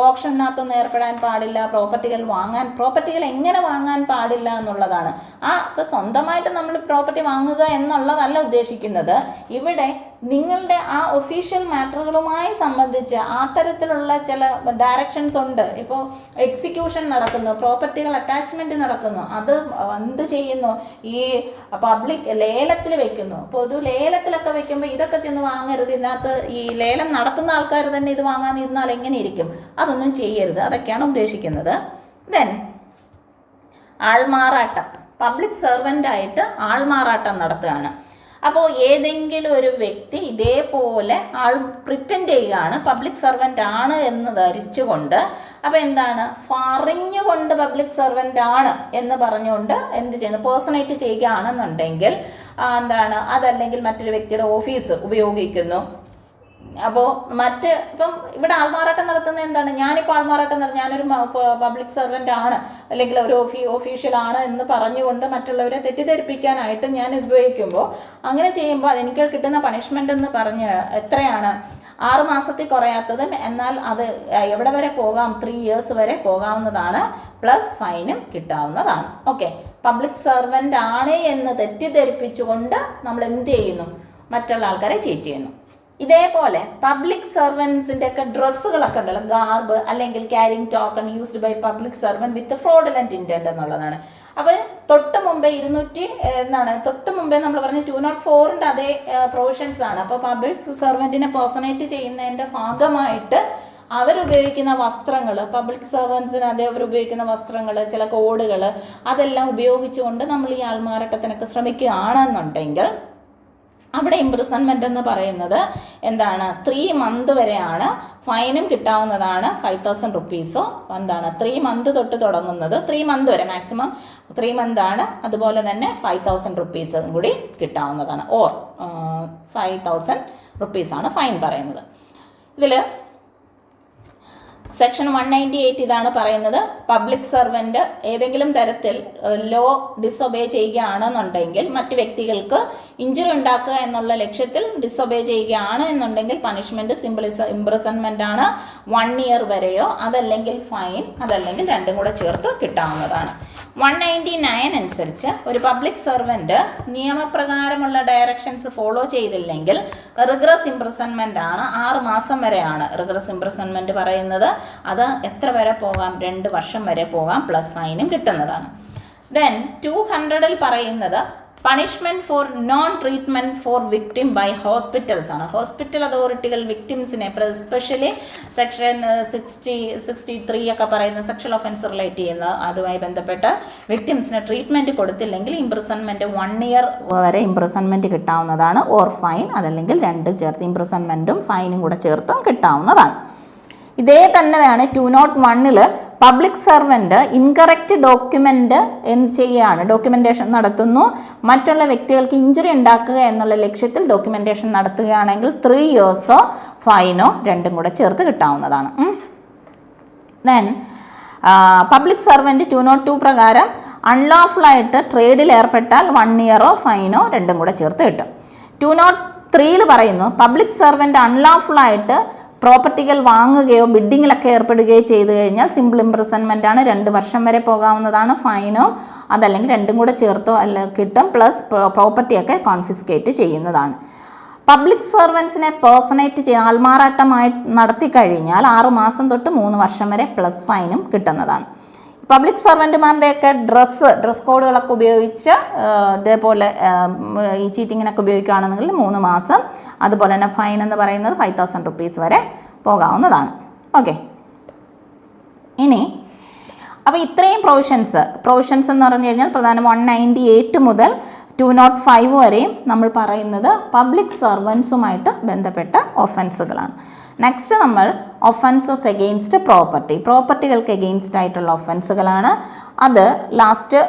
ഓപ്ഷനകത്തൊന്നും ഏർപ്പെടാൻ പാടില്ല, പ്രോപ്പർട്ടികൾ എങ്ങനെ വാങ്ങാൻ പാടില്ല എന്നുള്ളതാണ്. അപ്പോൾ സ്വന്തമായിട്ട് നമ്മൾ പ്രോപ്പർട്ടി വാങ്ങുക എന്നുള്ളതല്ല ഉദ്ദേശിക്കുന്നത്. ഇവിടെ നിങ്ങളുടെ ആ ഒഫീഷ്യൽ മാറ്ററുകളുമായി സംബന്ധിച്ച് ആ തരത്തിലുള്ള ചില ഡയറക്ഷൻസ് ഉണ്ട്. ഇപ്പോൾ എക്സിക്യൂഷൻ നടക്കുന്നു, പ്രോപ്പർട്ടികൾ അറ്റാച്ച്മെൻറ്റ് നടക്കുന്നു, അത് എന്ത് ചെയ്യുന്നു, ഈ പബ്ലിക് ലേലത്തിൽ വെക്കുന്നു. പൊതു ലേലത്തിലൊക്കെ വെക്കുമ്പോൾ ഇതൊക്കെ ചെന്ന് വാങ്ങരുത്. ഇതിനകത്ത് ഈ ലേലം നടത്തുന്ന ആൾക്കാർ തന്നെ ഇത് വാങ്ങാൻ നിന്നാൽ എങ്ങനെ ഇരിക്കും? അതൊന്നും ചെയ്യരുത്, അതൊക്കെയാണ് ഉദ്ദേശിക്കുന്നത്. ദെൻ ആൾമാറാട്ടം, പബ്ലിക് സർവൻ്റായിട്ട് ആൾമാറാട്ടം നടത്തുകയാണ്. അപ്പോൾ ഏതെങ്കിലും ഒരു വ്യക്തി ഇതേപോലെ പ്രിറ്റൻഡ് ചെയ്യുകയാണ്, പബ്ലിക് സർവൻ്റ് ആണ് എന്ന് ധരിച്ചുകൊണ്ട്, അപ്പോൾ എന്താണ് പറഞ്ഞുകൊണ്ട് പബ്ലിക് സർവൻ്റ് ആണ് എന്ന് പറഞ്ഞുകൊണ്ട് എന്ത് ചെയ്യുന്നു, പേഴ്സണേറ്റ് ചെയ്യുകയാണെന്നുണ്ടെങ്കിൽ എന്താണ്, അതല്ലെങ്കിൽ മറ്റൊരു വ്യക്തിയുടെ ഓഫീസ് ഉപയോഗിക്കുന്നു. അപ്പോൾ ഇപ്പം ഇവിടെ ആൾമാറാട്ടം നടത്തുന്നത് എന്താണ്, ഞാനിപ്പോൾ ആൾമാറാട്ടം ഞാനൊരു പബ്ലിക് സർവൻ്റ് ആണ് അല്ലെങ്കിൽ ഒരു ഒഫീഷ്യലാണ് എന്ന് പറഞ്ഞുകൊണ്ട് മറ്റുള്ളവരെ തെറ്റിദ്ധരിപ്പിക്കാനായിട്ട് ഞാൻ ഉപയോഗിക്കുമ്പോൾ, അങ്ങനെ ചെയ്യുമ്പോൾ അതെനിക്ക് കിട്ടുന്ന പണിഷ്മെൻ്റ് എന്ന് പറഞ്ഞ് എത്രയാണ്, 6 മാസത്തിൽ കുറയാത്തതും, എന്നാൽ അത് എവിടെ വരെ പോകാം, 3 ഇയേഴ്സ് വരെ പോകാവുന്നതാണ്, പ്ലസ് ഫൈനും കിട്ടാവുന്നതാണ്. ഓക്കെ, പബ്ലിക് സർവൻ്റ് ആണ് എന്ന് തെറ്റിദ്ധരിപ്പിച്ചുകൊണ്ട് നമ്മൾ എന്ത് ചെയ്യുന്നു, മറ്റുള്ള ആൾക്കാരെ ചീറ്റ് ചെയ്യുന്നു. ഇതേപോലെ പബ്ലിക് സർവൻസിൻ്റെ ഒക്കെ ഡ്രസ്സുകളൊക്കെ ഉണ്ടല്ലോ, ഗാർബ് അല്ലെങ്കിൽ carrying token used by public servant with fraudulent intent എന്നുള്ളതാണ്. അപ്പോൾ തൊട്ട് മുമ്പേ നമ്മൾ പറഞ്ഞ 204 അതേ പ്രൊവിഷൻസ് ആണ്. അപ്പോൾ പബ്ലിക് സർവൻറ്റിനെ പേഴ്സണേറ്റ് ചെയ്യുന്നതിൻ്റെ ഭാഗമായിട്ട് അവരുപയോഗിക്കുന്ന വസ്ത്രങ്ങൾ, പബ്ലിക് സർവൻസിന് അവരുപയോഗിക്കുന്ന വസ്ത്രങ്ങൾ, ചില കോഡുകൾ, അതെല്ലാം ഉപയോഗിച്ചുകൊണ്ട് നമ്മൾ ഈ ആൾമാറാട്ടത്തിനൊക്കെ ശ്രമിക്കുകയാണെന്നുണ്ടെങ്കിൽ അവിടെ ഇംപ്രിസൺമെൻ്റ് എന്ന് പറയുന്നത് എന്താണ്, 3 മന്ത് വരെയാണ്, ഫൈനും കിട്ടാവുന്നതാണ് 5000 റുപ്പീസോ എന്താണ് 3 മന്ത് തൊട്ട് തുടങ്ങുന്നത്, 3 മന്ത് വരെ മാക്സിമം 3 മന്താണ്. അതുപോലെ തന്നെ 5000 റുപ്പീസും കൂടി കിട്ടാവുന്നതാണ്, ഓർ 5000 റുപ്പീസാണ് ഫൈൻ പറയുന്നത്. ഇതിൽ സെക്ഷൻ 198 ഇതാണ് പറയുന്നത്, പബ്ലിക് സർവൻറ്റ് ഏതെങ്കിലും തരത്തിൽ ലോ ഡിസൊബേ ചെയ്യുകയാണെന്നുണ്ടെങ്കിൽ മറ്റ് വ്യക്തികൾക്ക് ഇഞ്ചുറി ഉണ്ടാക്കുക എന്നുള്ള ലക്ഷ്യത്തിൽ ഡിസൊബേ ചെയ്യുകയാണ് എന്നുണ്ടെങ്കിൽ പണിഷ്മെൻറ്റ് സിമ്പിൾ ഇംപ്രിസൺമെൻ്റ് ആണ് 1 ഇയർ വരെയോ, അതല്ലെങ്കിൽ ഫൈൻ, അതല്ലെങ്കിൽ രണ്ടും കൂടെ ചേർത്ത് കിട്ടാവുന്നതാണ്. 199 അനുസരിച്ച് ഒരു പബ്ലിക് സർവൻറ്റ് നിയമപ്രകാരമുള്ള ഡയറക്ഷൻസ് ഫോളോ ചെയ്തില്ലെങ്കിൽ റിഗ്രസ് ഇംപ്രിസൺമെൻ്റ് ആണ്. 6 മാസം വരെയാണ് റിഗ്രസ് ഇംപ്രിസൺമെൻറ്റ് പറയുന്നത്. അത് എത്ര വരെ പോകാം? 2 വർഷം വരെ പോകാം, പ്ലസ് ഫൈനും കിട്ടുന്നതാണ്. ദെൻ 200 പറയുന്നത് punishment for non treatment for victim by hospitals ആണ്. ഹോസ്പിറ്റൽ അതോറിറ്റികൾ വിക്ടിംസിനെ, എസ്പെഷ്യലി സെക്ഷൻ 63 ഒക്കെ പറയുന്ന സെക്ഷൽ ഒഫൻസ് റിലേറ്റ് ചെയ്യുന്ന അതുമായി ബന്ധപ്പെട്ട് വിക്ടിംസിന് ട്രീറ്റ്മെൻറ്റ് കൊടുത്തില്ലെങ്കിൽ ഇംപ്രിസൺമെൻറ്റ് 1 ഇയർ വരെ ഇംപ്രിസൺമെൻറ്റ് കിട്ടാവുന്നതാണ്. ഓർ ഫൈൻ, അതല്ലെങ്കിൽ രണ്ടും ചേർത്ത് ഇംപ്രിസൺമെൻറ്റും ഫൈനും കൂടെ ചേർത്തും കിട്ടാവുന്നതാണ്. ഇതേ തന്നെയാണ് 201 പബ്ലിക് സർവൻറ്റ് ഇൻകറക്റ്റ് ഡോക്യുമെൻ്റ് ചെയ്യുകയാണ്, ഡോക്യുമെൻറ്റേഷൻ നടത്തുന്നു, മറ്റുള്ള വ്യക്തികൾക്ക് ഇഞ്ചുറി ഉണ്ടാക്കുക എന്നുള്ള ലക്ഷ്യത്തിൽ ഡോക്യുമെൻറ്റേഷൻ നടത്തുകയാണെങ്കിൽ 3 ഇയേഴ്സോ ഫൈനോ രണ്ടും കൂടെ ചേർത്ത് കിട്ടാവുന്നതാണ്. ദെൻ പബ്ലിക് സർവൻറ്റ് 202 പ്രകാരം അൺലോഫുള്ളായിട്ട് ട്രേഡിൽ ഏർപ്പെട്ടാൽ 1 ഇയറോ ഫൈനോ രണ്ടും കൂടെ ചേർത്ത് കിട്ടും. 203 പറയുന്നു പബ്ലിക് സർവൻറ്റ് അൺലോഫുള്ളായിട്ട് പ്രോപ്പർട്ടികൾ വാങ്ങുകയോ ബിഡിങ്ങിലൊക്കെ ഏർപ്പെടുകയോ ചെയ്തു കഴിഞ്ഞാൽ സിമ്പിൾ ഇംപ്രിസൺമെൻ്റ് ആണ്, 2 വർഷം വരെ പോകാവുന്നതാണ്. ഫൈനോ അതല്ലെങ്കിൽ രണ്ടും കൂടെ ചേർത്തോ കിട്ടും, പ്ലസ് പ്രോപ്പർട്ടിയൊക്കെ കോൺഫിസ്കേറ്റ് ചെയ്യുന്നതാണ്. പബ്ലിക് സർവൻസിനെ പേഴ്സണേറ്റ് ആൾമാറാട്ടമായി നടത്തി കഴിഞ്ഞാൽ 6 മാസം തൊട്ട് 3 വർഷം വരെ പ്ലസ് ഫൈനും കിട്ടുന്നതാണ്. പബ്ലിക് സർവൻറ്റുമാരുടെയൊക്കെ ഡ്രസ് കോഡുകളൊക്കെ ഉപയോഗിച്ച് ഇതേപോലെ ഈ ചീറ്റിങ്ങിനൊക്കെ ഉപയോഗിക്കുകയാണെന്നുണ്ടെങ്കിൽ 3 മാസം, അതുപോലെ തന്നെ ഫൈൻ എന്ന് പറയുന്നത് 5000 rupees വരെ പോകാവുന്നതാണ്. ഓക്കെ, ഇനി അപ്പോൾ ഇത്രയും പ്രൊവിഷൻസ് എന്ന് പറഞ്ഞു കഴിഞ്ഞാൽ പ്രധാനം 198 മുതൽ 205 വരെയും നമ്മൾ പറയുന്നത് പബ്ലിക് സർവൻസുമായിട്ട് ബന്ധപ്പെട്ട ഒഫൻസുകളാണ്. നെക്സ്റ്റ് നമ്മൾ ഒഫൻസസ് എഗെയിൻസ്റ്റ് പ്രോപ്പർട്ടികൾക്ക് എഗെയിൻസ്റ്റ് ആയിട്ടുള്ള ഒഫൻസുകളാണ്. അത് ലാസ്റ്റ്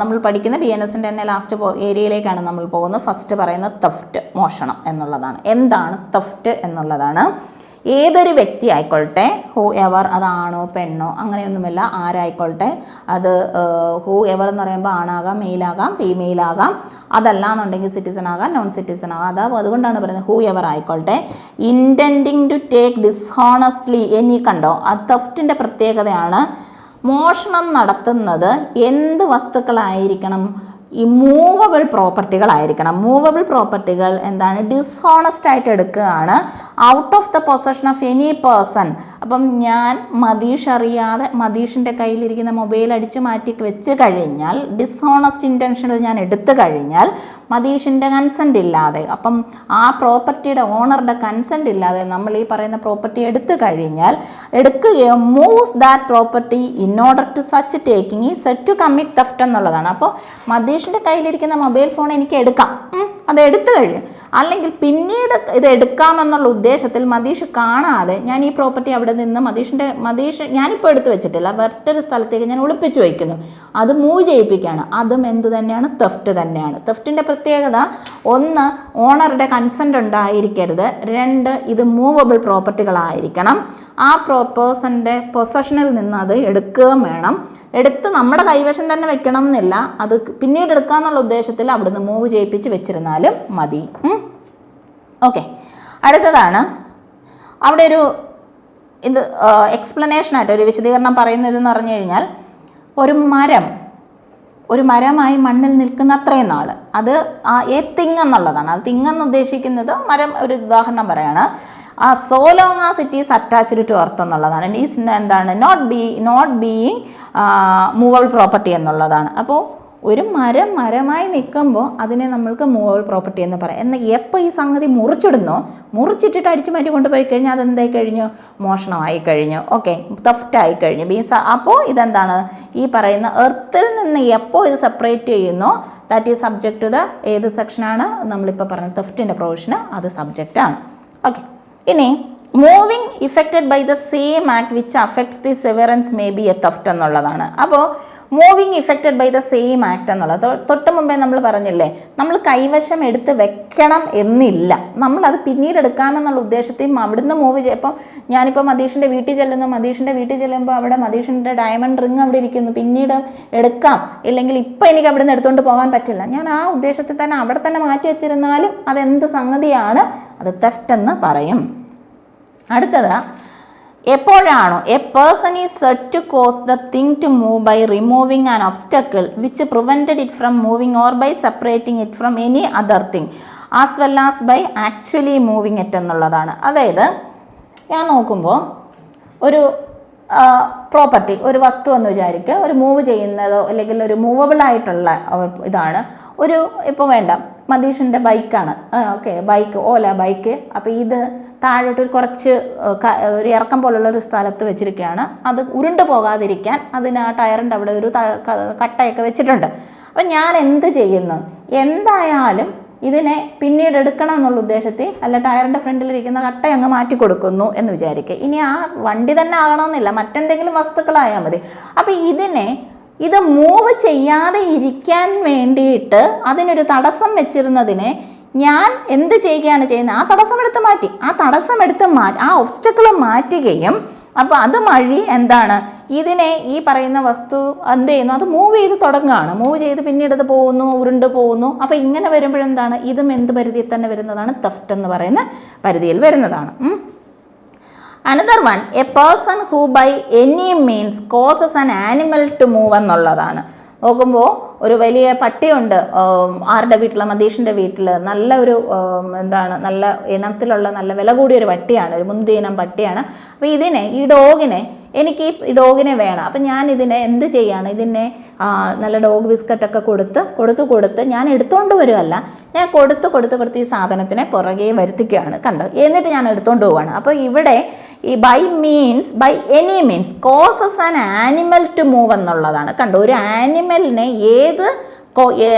നമ്മൾ പഠിക്കുന്ന BNSൻ്റെ തന്നെ ലാസ്റ്റ് ഏരിയയിലേക്കാണ് നമ്മൾ പോകുന്നത്. ഫസ്റ്റ് പറയുന്നത് തെഫ്റ്റ്, മോഷണം എന്നുള്ളതാണ്. എന്താണ് തെഫ്റ്റ് എന്നുള്ളതാണ്? ഏതൊരു വ്യക്തി ആയിക്കൊള്ളട്ടെ, ഹൂ എവർ, അതാണോ പെണ്ണോ അങ്ങനെയൊന്നുമില്ല, ആരായിക്കൊള്ളട്ടെ, അത് ഹൂ എവർ എന്ന് പറയുമ്പോൾ ആണാകാം, മെയിലാകാം, ഫീമെയിലാകാം, അതല്ല എന്നുണ്ടെങ്കിൽ സിറ്റിസൺ ആകാം, നോൺ സിറ്റിസൺ ആകാം. അതുകൊണ്ടാണ് പറയുന്നത് ഹൂ എവർ ആയിക്കൊള്ളട്ടെ, ഇൻറ്റൻഡിങ് ടു ടേക്ക് ഡിസ്ഹോണസ്റ്റ്ലി എനി കണ്ടോ. ആ തെഫ്റ്റിൻ്റെ പ്രത്യേകതയാണ് മോഷണം നടത്തുന്നത് എന്ത് വസ്തുക്കളായിരിക്കണം? ഈ മൂവബിൾ പ്രോപ്പർട്ടികളായിരിക്കണം. മൂവബിൾ പ്രോപ്പർട്ടികൾ എന്താണ്? ഡിസ്ഹോണസ്റ്റ് ആയിട്ട് എടുക്കുകയാണ്, out of the possession of any person. അപ്പം ഞാൻ മതീഷ് അറിയാതെ മതീഷിൻ്റെ കയ്യിലിരിക്കുന്ന മൊബൈൽ അടിച്ച് മാറ്റി വെച്ച് കഴിഞ്ഞാൽ, ഡിസ്ഹോണസ്റ്റ് ഇൻറ്റൻഷനിൽ ഞാൻ എടുത്തു കഴിഞ്ഞാൽ, മതീഷിൻ്റെ കൺസെൻറ്റ് ഇല്ലാതെ, അപ്പം ആ പ്രോപ്പർട്ടിയുടെ ഓണറുടെ കൺസെൻറ്റ് ഇല്ലാതെ നമ്മൾ ഈ പറയുന്ന പ്രോപ്പർട്ടി എടുത്തു കഴിഞ്ഞാൽ, എടുക്കുകയോ moves that property in order to such taking is said to commit theft എന്നുള്ളതാണ്. അപ്പോൾ മതീഷിൻ്റെ കയ്യിലിരിക്കുന്ന മൊബൈൽ ഫോൺ എനിക്ക് എടുക്കാം, അത് എടുത്തു കഴിയും, അല്ലെങ്കിൽ പിന്നീട് ഇത് എടുക്കാമെന്നുള്ള ഉദ്ദേശത്തിൽ മതീഷ് കാണാതെ ഞാൻ ഈ പ്രോപ്പർട്ടി അവിടെ നിന്ന് മതീഷ് ഞാനിപ്പോൾ എടുത്തു വെച്ചിട്ടില്ല, മറ്റൊരു സ്ഥലത്തേക്ക് ഞാൻ ഒളിപ്പിച്ചു വയ്ക്കുന്നു, അത് മൂവ് ചെയ്യിപ്പിക്കുകയാണ്. അതും എന്ത് തന്നെയാണ്? തെഫ്റ്റ് തന്നെയാണ്. തെഫ്റ്റിൻ്റെ പ്രത്യേകത 1 ഓണറുടെ കൺസെൻറ്റ് ഉണ്ടായിരിക്കരുത്, 2 ഇത് മൂവബിൾ പ്രോപ്പർട്ടികളായിരിക്കണം, ആ പേഴ്സൻ്റെ പൊസഷനിൽ നിന്ന് അത് എടുക്കുകയും വേണം, എടുത്ത് നമ്മുടെ കൈവശം തന്നെ വെക്കണം എന്നില്ല, അത് പിന്നീട് എടുക്കാമെന്നുള്ള ഉദ്ദേശത്തിൽ അവിടുന്ന് മൂവ് ചെയ്യിപ്പിച്ച് വെച്ചിരുന്നാലും മതി. ഓക്കെ, അടുത്തതാണ് അവിടെ ഒരു ഇത് എക്സ്പ്ലനേഷനായിട്ട് ഒരു വിശദീകരണം പറയുന്നതെന്ന് പറഞ്ഞു കഴിഞ്ഞാൽ, ഒരു മരമായി മണ്ണിൽ നിൽക്കുന്ന അത്രയും നാൾ, അത് തിങ്ങെന്നുള്ളതാണ്. അത് തിങ്ങെന്ന് ഉദ്ദേശിക്കുന്നത് മരം, ഒരു ഉദാഹരണം പറയാണ്, so long as it is attached to earth എന്നുള്ളതാണ്. ഈസ് എന്താണ്? നോട്ട് ബീയിങ് മൂവബിൾ പ്രോപ്പർട്ടി എന്നുള്ളതാണ്. അപ്പോൾ ഒരു മരമായി നിൽക്കുമ്പോൾ അതിനെ നമ്മൾക്ക് മൂവബിൾ പ്രോപ്പർട്ടി എന്ന് പറയാം. എന്നാൽ എപ്പോൾ ഈ സംഗതി മുറിച്ചിട്ടിട്ട് അടിച്ചു മാറ്റി കൊണ്ടുപോയി കഴിഞ്ഞാൽ അതെന്തായി കഴിഞ്ഞു? മോഷണമായി കഴിഞ്ഞു. ഓക്കെ, തെഫ്റ്റായി കഴിഞ്ഞു. അപ്പോൾ ഇതെന്താണ്? ഈ പറയുന്ന എർത്തിൽ നിന്ന് എപ്പോൾ ഇത് സെപ്പറേറ്റ് ചെയ്യുന്നോ that is subject to the ഏത് സെക്ഷനാണ് നമ്മളിപ്പോൾ പറഞ്ഞ തെഫ്റ്റിൻ്റെ പ്രൊവിഷന്, അത് സബ്ജക്റ്റാണ്. ഓക്കെ, ഇനി moving effected by the same act which effects the severance may be a theft എന്നുള്ളതാണ്. അപ്പോൾ moving effected by the same act എന്നുള്ളത് തൊട്ട് മുമ്പേ നമ്മൾ പറഞ്ഞില്ലേ, നമ്മൾ കൈവശം എടുത്ത് വെക്കണം എന്നില്ല, നമ്മളത് പിന്നീട് എടുക്കാമെന്നുള്ള ഉദ്ദേശത്തെയും അവിടുന്ന് മൂവ് ചെയ്യും. ഇപ്പം ഞാനിപ്പോൾ മതീഷിൻ്റെ വീട്ടിൽ ചെല്ലുമ്പോൾ അവിടെ മതീഷിൻ്റെ ഡയമണ്ട് റിങ് അവിടെ ഇരിക്കുന്നു, പിന്നീട് എടുക്കാം, ഇല്ലെങ്കിൽ ഇപ്പം എനിക്ക് അവിടെ നിന്ന് എടുത്തുകൊണ്ട് പോകാൻ പറ്റില്ല, ഞാൻ ആ ഉദ്ദേശത്തിൽ തന്നെ അവിടെ തന്നെ മാറ്റി വെച്ചിരുന്നാലും അതെന്ത് സംഗതിയാണ്, അത് തെഫ്റ്റ് എന്ന് പറയും. അടുത്തത്, എപ്പോഴാണോ a person is said to cause the thing to move by removing an obstacle which prevented it from moving or by separating it from any other thing as well as by actually moving it എന്നുള്ളതാണ്. അതായത് ഞാൻ നോക്കുമ്പോൾ ഒരു property, ഒരു വസ്തു എന്ന് വിചാരിക്കുക, ഒരു മൂവ് ചെയ്യുന്നതോ അല്ലെങ്കിൽ ഒരു മൂവബിൾ ആയിട്ടുള്ള ഇതാണ്. ഒരു ഇപ്പോൾ വേണ്ട മതീഷിൻ്റെ ബൈക്കാണ്, ഓക്കെ, ബൈക്ക്, ഓല ബൈക്ക്. അപ്പോൾ ഇത് താഴോട്ട് കുറച്ച് ഒരു ഇറക്കം പോലുള്ള ഒരു സ്ഥലത്ത് വെച്ചിരിക്കുകയാണ്. അത് ഉരുണ്ടു പോകാതിരിക്കാൻ അതിന് ആ ടയറിൻ്റെ അവിടെ ഒരു കട്ടയൊക്കെ വെച്ചിട്ടുണ്ട്. അപ്പം ഞാൻ എന്ത് ചെയ്യുന്നു, എന്തായാലും ഇതിനെ പിന്നീട് എടുക്കണം എന്നുള്ള ഉദ്ദേശത്തിൽ അല്ല ടയറിൻ്റെ ഫ്രണ്ടിലിരിക്കുന്ന കട്ട അങ്ങ് മാറ്റി കൊടുക്കുന്നു എന്ന് വിചാരിക്കുക. ഇനി ആ വണ്ടി തന്നെ ആകണമെന്നില്ല, മറ്റെന്തെങ്കിലും വസ്തുക്കളായാൽ മതി. അപ്പം ഇത് മൂവ് ചെയ്യാതെ ഇരിക്കാൻ വേണ്ടിയിട്ട് അതിനൊരു തടസ്സം വെച്ചിരുന്നതിനെ ഞാൻ എന്ത് ചെയ്യുകയാണ് ചെയ്യുന്നത്, ആ തടസ്സം എടുത്ത് മാറ്റി ആ ഒബ്സ്റ്റക്കിൾ മാറ്റുകയും അപ്പോൾ അത് വഴി എന്താണ് ഇതിനെ ഈ പറയുന്ന വസ്തു എന്ത് ചെയ്യുന്നു, അത് മൂവ് ചെയ്ത് തുടങ്ങുകയാണ്, മൂവ് ചെയ്ത് പിന്നീട് ഇത് പോകുന്നു, ഉരുണ്ട് പോകുന്നു. അപ്പോൾ ഇങ്ങനെ വരുമ്പോഴെന്താണ്, ഇതും എന്ത് പരിധിയിൽ തന്നെ വരുന്നതാണ്, തെഫ്റ്റ് എന്ന് പറയുന്ന പരിധിയിൽ വരുന്നതാണ്. Another one, a person who by any means causes an animal to move എന്നുള്ളതാണ്. നോക്കുമ്പോൾ ഒരു വലിയ പട്ടിയുണ്ട് ആരുടെ വീട്ടിൽ, മതീഷിൻ്റെ വീട്ടിൽ. നല്ല ഒരു നല്ല ഇനത്തിലുള്ള നല്ല വില കൂടിയൊരു പട്ടിയാണ്, ഒരു മുന്തിയ ഇനം പട്ടിയാണ്. അപ്പോൾ ഈ ഡോഗിനെ എനിക്ക് ഈ ഡോഗിനെ വേണം. അപ്പം ഞാൻ ഇതിനെ എന്ത് ചെയ്യാണ്, ഇതിനെ നല്ല ഡോഗ് ബിസ്ക്കറ്റൊക്കെ കൊടുത്ത് ഞാൻ എടുത്തുകൊണ്ട് വരുമല്ല, ഞാൻ കൊടുത്ത് ഈ സാധനത്തിനെ പുറകെ വരുത്തിക്കുകയാണ്, കണ്ടോ, എന്നിട്ട് ഞാൻ എടുത്തുകൊണ്ട് പോവുകയാണ്. അപ്പോൾ ഇവിടെ ഈ by any means causes an animal to move എന്നുള്ളതാണ്. കണ്ടോ, ഒരു ആനിമലിനെ ഏത്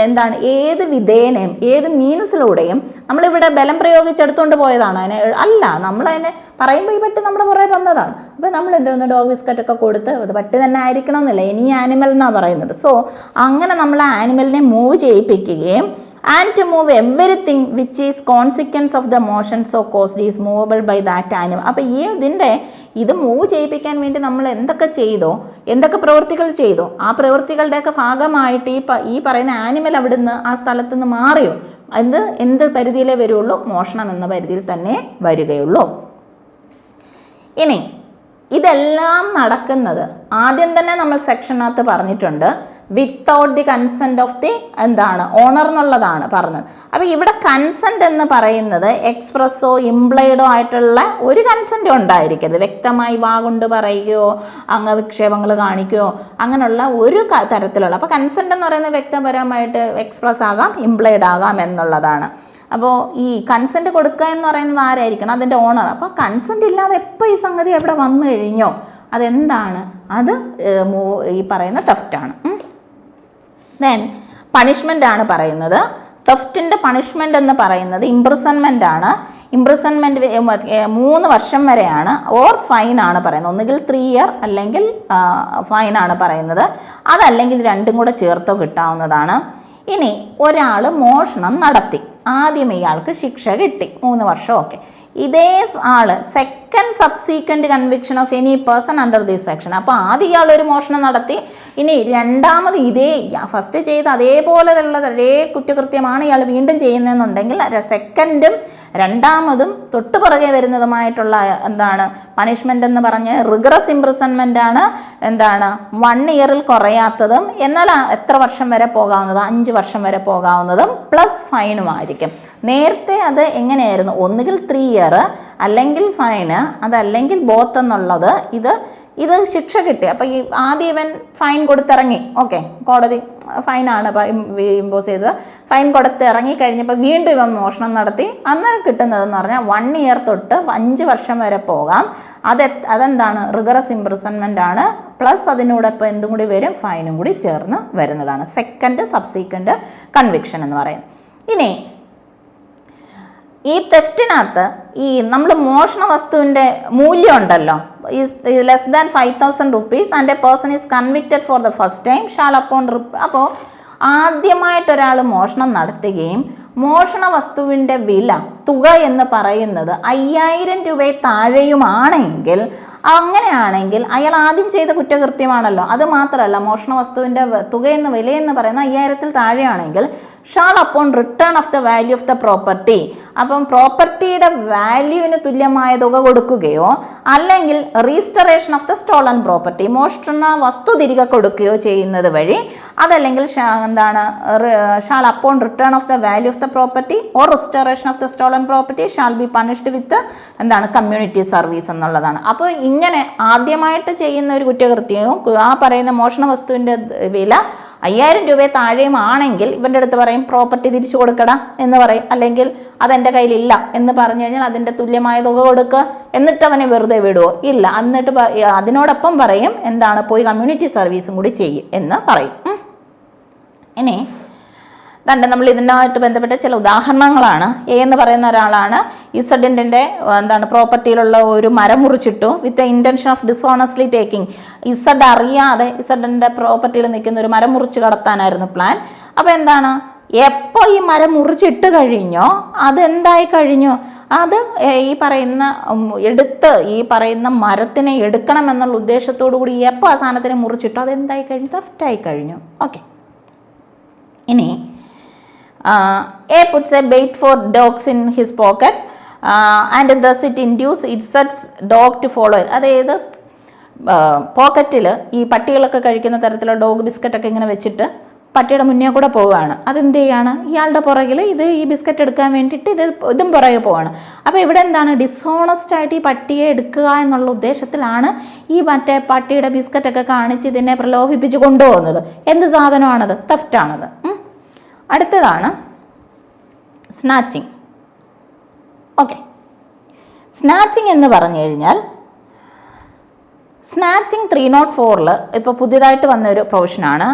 വിധേനയും ഏത് മീൻസിലൂടെയും നമ്മളിവിടെ ബലം പ്രയോഗിച്ചെടുത്തുകൊണ്ട് പോയതാണ് അതിനെ അല്ല, നമ്മളതിനെ പറയുമ്പോൾ ഈ പട്ടി നമ്മുടെ പുറകെ വന്നതാണ്. അപ്പോൾ നമ്മൾ എന്തോന്ന് ഡോഗ് ബിസ്ക്കറ്റൊക്കെ കൊടുത്ത് അത് പട്ടി തന്നെ ആയിരിക്കണം എന്നില്ല, എനി ആനിമൽ എന്നാണ് പറയുന്നത്. സോ അങ്ങനെ നമ്മൾ ആ ആനിമലിനെ move ചെയ്യിപ്പിക്കുകയും and to move everything which is consequence of the motion so caused is movable by that animal. അപ്പോൾ ഇത് മൂവ് ചെയ്യിപ്പിക്കാൻ വേണ്ടി നമ്മൾ എന്തൊക്കെ പ്രവൃത്തികൾ ചെയ്തോ ആ പ്രവൃത്തികളുടെയൊക്കെ ഭാഗമായിട്ട് ഈ പറയുന്ന ആനിമൽ അവിടുന്ന് ആ സ്ഥലത്ത് നിന്ന് മാറിയോ, എന്ത് പരിധിയിലേ വരുള്ളൂ, മോഷണം എന്ന പരിധിയിൽ തന്നെ വരികയുള്ളൂ. ഇനി ഇതെല്ലാം നടക്കുന്നത് ആദ്യം തന്നെ നമ്മൾ സെക്ഷനകത്ത് പറഞ്ഞിട്ടുണ്ട്, without the consent of the owner എന്നുള്ളതാണ് പറഞ്ഞത്. അപ്പോൾ ഇവിടെ കൺസെൻറ്റ് എന്ന് പറയുന്നത് എക്സ്പ്രസ്സോ ഇംപ്ലൈഡോ ആയിട്ടുള്ള ഒരു കൺസെൻറ്റും ഉണ്ടായിരിക്കരുത്. വ്യക്തമായി കൊണ്ട് പറയുകയോ അംഗവിക്ഷേപങ്ങൾ കാണിക്കുകയോ അങ്ങനെയുള്ള ഒരു തരത്തിലുള്ള. അപ്പോൾ കൺസെൻറ്റ് എന്ന് പറയുന്നത് വ്യക്തപരമായിട്ട് എക്സ്പ്രസ് ആകാം, ഇംപ്ലൈഡ് ആകാം എന്നുള്ളതാണ്. അപ്പോൾ ഈ കൺസെൻറ്റ് കൊടുക്കുക എന്ന് പറയുന്നത് ആരായിരിക്കണം, അതിൻ്റെ ഓണർ. അപ്പോൾ കൺസെൻറ്റ് ഇല്ലാതെ എപ്പോൾ ഈ സംഗതി എവിടെ വന്നു കഴിഞ്ഞോ അതെന്താണ്, അത് ഈ പറയുന്ന തെഫ്റ്റാണ്. ദെൻ പണിഷ്മെൻ്റ് ആണ് പറയുന്നത്. തെഫ്റ്റിൻ്റെ പണിഷ്മെൻ്റ് എന്ന് പറയുന്നത് ഇംപ്രിസൺമെൻ്റ് ആണ്. ഇംപ്രിസൺമെൻറ്റ് 3 വർഷം വരെയാണ്, ഓർ ഫൈൻ ആണ് പറയുന്നത്. ഒന്നുകിൽ 3 year അല്ലെങ്കിൽ ഫൈനാണ് പറയുന്നത്, അതല്ലെങ്കിൽ രണ്ടും കൂടെ ചേർത്തോ കിട്ടാവുന്നതാണ്. ഇനി ഒരാൾ മോഷണം നടത്തി, ആദ്യം ഇയാൾക്ക് ശിക്ഷ കിട്ടി 3 വർഷം, ഓക്കെ. ഇതേ ആൾ second subsequent conviction of any person under this section. അപ്പോൾ ആദ്യം ഇയാൾ ഒരു മോഷണം നടത്തി, ഇനി രണ്ടാമത് ഫസ്റ്റ് ചെയ്ത അതേപോലെയുള്ള അതേ കുറ്റകൃത്യമാണ് ഇയാൾ വീണ്ടും ചെയ്യുന്നതെന്നുണ്ടെങ്കിൽ സെക്കൻഡും രണ്ടാമതും തൊട്ട് പുറകെ വരുന്നതുമായിട്ടുള്ള പണിഷ്മെൻ്റ് എന്ന് പറഞ്ഞ് റിഗ്രസ് ഇംപ്രിസൺമെൻ്റ് ആണ്. 1 year കുറയാത്തതും എന്നാൽ എത്ര വർഷം വരെ പോകാവുന്നത്, 5 വർഷം വരെ പോകാവുന്നതും പ്ലസ് ഫൈനുമായിരിക്കും. നേരത്തെ അത് എങ്ങനെയായിരുന്നു, ഒന്നുകിൽ 3 year അല്ലെങ്കിൽ ഫൈന്, അതല്ലെങ്കിൽ ബോത്ത് എന്നുള്ളത്. ഇത് ശിക്ഷ കിട്ടി, അപ്പോൾ ഈ ആദ്യം ഇവൻ ഫൈൻ കൊടുത്തിറങ്ങി, ഓക്കെ, കോടതി ഫൈനാണ് ഇമ്പോസ് ചെയ്തത്, ഫൈൻ കൊടുത്തിറങ്ങി കഴിഞ്ഞപ്പോൾ വീണ്ടും ഇവൻ മോഷണം നടത്തി. അന്നേരം കിട്ടുന്നതെന്ന് പറഞ്ഞാൽ 1 year തൊട്ട് 5 വർഷം വരെ പോകാം. അതെന്താണ്, റിഗറസ് ഇംപ്രിസൺമെൻ്റ് ആണ്. പ്ലസ് അതിനോടൊപ്പം എന്തും കൂടി വരും, ഫൈനും കൂടി ചേർന്ന് വരുന്നതാണ് സെക്കൻഡ് സബ്സീക്വൻറ്റ് കൺവിക്ഷൻ എന്ന് പറയുന്നത്. ഇനി ഈ തെഫ്റ്റിനകത്ത് നമ്മൾ മോഷണ വസ്തുവിൻ്റെ മൂല്യം ഉണ്ടല്ലോ, is less than 5,000 rupees and a person is convicted for the first time shall upon അപ്പോൾ ആദ്യമായിട്ടൊരാൾ മോഷണം നടത്തുകയും മോഷണ വസ്തുവിൻ്റെ വില തുക എന്ന് പറയുന്നത് 5,000 രൂപയിൽ താഴെയുമാണെങ്കിൽ, അങ്ങനെയാണെങ്കിൽ അയാൾ ആദ്യം ചെയ്ത കുറ്റകൃത്യമാണല്ലോ. അത് മാത്രമല്ല, മോഷണ വസ്തുവിൻ്റെ തുകയെന്ന് വിലയെന്ന് പറയുന്ന 5,000-ൽ താഴെയാണെങ്കിൽ shall upon return of the value of the property, അപ്പം പ്രോപ്പർട്ടിയുടെ വാല്യൂവിന് തുല്യമായ തുക കൊടുക്കുകയോ അല്ലെങ്കിൽ restoration of the stolen property, മോഷണ വസ്തു തിരികെ കൊടുക്കുകയോ ചെയ്യുന്നത് വഴി, അതല്ലെങ്കിൽ എന്താണ് shall upon return of the value of the property or restoration of the stolen property shall be punished with എന്താണ് കമ്മ്യൂണിറ്റി സർവീസ് എന്നുള്ളതാണ്. അപ്പോൾ ഇങ്ങനെ ആദ്യമായിട്ട് ചെയ്യുന്ന ഒരു കുറ്റകൃത്യവും ആ പറയുന്ന മോഷണ വസ്തുവിൻ്റെ വില 5,000 രൂപയെ താഴെയുമാണെങ്കിൽ ഇവൻ്റെ അടുത്ത് പറയും പ്രോപ്പർട്ടി തിരിച്ചു കൊടുക്കടാ എന്ന് പറയും, അല്ലെങ്കിൽ അതെൻ്റെ കയ്യിലില്ല എന്ന് പറഞ്ഞു കഴിഞ്ഞാൽ അതിൻ്റെ തുല്യമായ തുക കൊടുക്കുക, എന്നിട്ട് അവനെ വെറുതെ വിടുവോ? ഇല്ല. എന്നിട്ട് അതിനോടൊപ്പം പറയും എന്താണ്, പോയി കമ്മ്യൂണിറ്റി സർവീസും കൂടി ചെയ്യും എന്ന് പറയും. ഇനി നമ്മൾ ഇതിനായിട്ട് ബന്ധപ്പെട്ട ചില ഉദാഹരണങ്ങളാണ്. എ എന്ന് പറയുന്ന ഒരാളാണ് ഇസഡിൻ്റെ എന്താണ് പ്രോപ്പർട്ടിയിലുള്ള ഒരു മരം മുറിച്ചിട്ടു with the intention of dishonestly taking. Z അറിയാതെ ഇസഡിൻ്റെ പ്രോപ്പർട്ടിയിൽ നിൽക്കുന്ന ഒരു മരം മുറിച്ച് കടത്താനായിരുന്നു പ്ലാൻ. അപ്പോൾ എന്താണ്, എപ്പോൾ ഈ മരം മുറിച്ചിട്ട് കഴിഞ്ഞോ അതെന്തായി കഴിഞ്ഞു, അത് ഈ പറയുന്ന ഈ പറയുന്ന മരത്തിനെ എടുക്കണം എന്നുള്ള ഉദ്ദേശത്തോടു കൂടി എപ്പോൾ ആ സാധനത്തിനെ മുറിച്ചിട്ടോ അതെന്തായി കഴിഞ്ഞു, തെഫ്റ്റായി കഴിഞ്ഞു. ഓക്കെ. ഇനി A puts a bait for dogs in his pocket and thus it induces its dog to follow it. അതായത് പോക്കറ്റിൽ ഈ പട്ടികളൊക്കെ കഴിക്കുന്ന തരത്തിലുള്ള ഡോഗ് ബിസ്ക്കറ്റൊക്കെ ഇങ്ങനെ വെച്ചിട്ട് പട്ടിയുടെ മുന്നേ കൂടെ പോവുകയാണ്. അതെന്ത് ചെയ്യാണ്, ഇയാളുടെ പുറകിൽ ഈ ബിസ്ക്കറ്റ് എടുക്കാൻ വേണ്ടിയിട്ട് ഇതും പുറകെ പോവാണ്. അപ്പോൾ ഇവിടെ എന്താണ്, ഡിസോണസ്റ്റായിട്ട് ഈ പട്ടിയെ എടുക്കുക എന്നുള്ള ഉദ്ദേശത്തിലാണ് ഈ മറ്റേ പട്ടിയുടെ ബിസ്ക്കറ്റൊക്കെ കാണിച്ച് ഇതിനെ പ്രലോഭിപ്പിച്ച് കൊണ്ടുപോകുന്നത്. എന്ത് സാധനമാണത്, തെഫ്റ്റാണത്. അടുത്തതാണ് സ്നാച്ചിങ്. ഓക്കെ, സ്നാച്ചിങ് എന്ന് പറഞ്ഞു കഴിഞ്ഞാൽ സ്നാച്ചിങ് 304 ഇപ്പോൾ പുതിയതായിട്ട് വന്ന ഒരു പ്രൊവിഷനാണ്.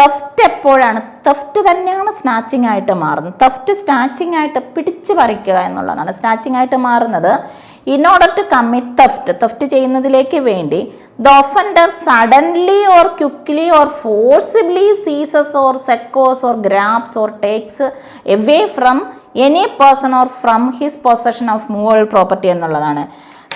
തെഫ്റ്റ് എപ്പോഴാണ്, തെഫ്റ്റ് തന്നെയാണ് സ്നാച്ചിങ് ആയിട്ട് മാറുന്നത്. തെഫ്റ്റ് സ്നാച്ചിങ് ആയിട്ട് പിടിച്ചു പറിക്കുക എന്നുള്ളതാണ് സ്നാച്ചിങ് ആയിട്ട് മാറുന്നത്. In order to commit theft ചെയ്യുന്നതിലേക്ക് വേണ്ടി the offender suddenly or quickly or forcibly seizes or sequesters or grabs or takes away from any person or from his possession of movable property എന്നുള്ളതാണ്.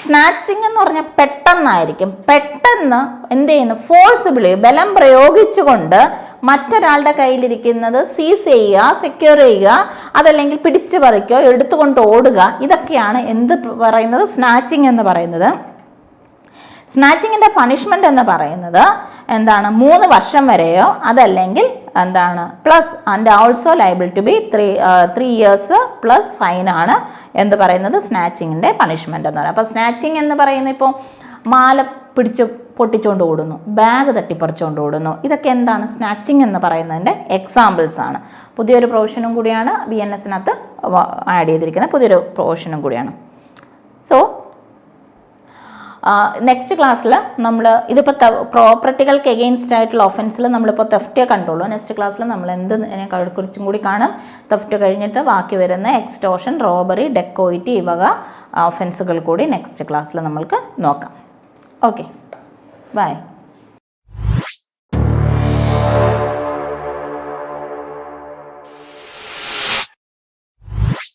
Snatching എന്ന് പറഞ്ഞാൽ പെട്ടെന്നായിരിക്കും. പെട്ടെന്ന് എന്ത് ചെയ്യുന്നു, forcibly ബലം പ്രയോഗിച്ചുകൊണ്ട് മറ്റൊരാളുടെ കയ്യിലിരിക്കുന്നത് സീസ് ചെയ്യുക, സെക്യൂർ ചെയ്യുക, അതല്ലെങ്കിൽ പിടിച്ചു പറിക്കുകയോ എടുത്തുകൊണ്ട് ഓടുക. ഇതൊക്കെയാണ് എന്ത് പറയുന്നത്, സ്നാച്ചിങ് എന്ന് പറയുന്നത്. സ്നാച്ചിങ്ങിൻ്റെ പണിഷ്മെൻ്റ് എന്ന് പറയുന്നത് എന്താണ്, 3 വർഷം വരെയോ അതല്ലെങ്കിൽ എന്താണ് plus and also liable to be 3 years plus ഫൈനാണ് എന്ന് പറയുന്നത് സ്നാച്ചിങ്ങിൻ്റെ പണിഷ്മെൻ്റ് എന്ന് പറയുന്നത്. അപ്പോൾ സ്നാച്ചിങ് എന്ന് പറയുന്നത് ഇപ്പോൾ മാല പിടിച്ച് പൊട്ടിച്ചുകൊണ്ട് ഓടുന്നു, ബാഗ് തട്ടിപ്പറിച്ചുകൊണ്ട് ഓടുന്നു, ഇതൊക്കെ എന്താണ് സ്നാച്ചിങ് എന്ന് പറയുന്നതിൻ്റെ എക്സാമ്പിൾസ് ആണ്. പുതിയൊരു പ്രൊവിഷനും കൂടിയാണ് BNS-നകത്ത് ആഡ് ചെയ്തിരിക്കുന്ന പുതിയൊരു പ്രൊവിഷനും കൂടിയാണ്. സോ നെക്സ്റ്റ് ക്ലാസ്സിൽ നമ്മൾ ഇതിപ്പോൾ പ്രോപ്പർട്ടികൾക്ക് എഗെയിൻസ്റ്റ് ആയിട്ടുള്ള ഒഫൻസിൽ നമ്മളിപ്പോൾ തെഫ്റ്റേ കണ്ടുള്ളൂ. നെക്സ്റ്റ് ക്ലാസ്സിൽ നമ്മൾ കുറിച്ചും കൂടി കാണും. തെഫ്റ്റ് കഴിഞ്ഞിട്ട് ബാക്കി വരുന്ന എക്സ്റ്റോഷൻ, റോബറി, ഡെക്കോയിറ്റി ഈ വക ഒഫൻസുകൾ കൂടി നെക്സ്റ്റ് ക്ലാസ്സിൽ നമ്മൾക്ക് നോക്കാം. Okay, by.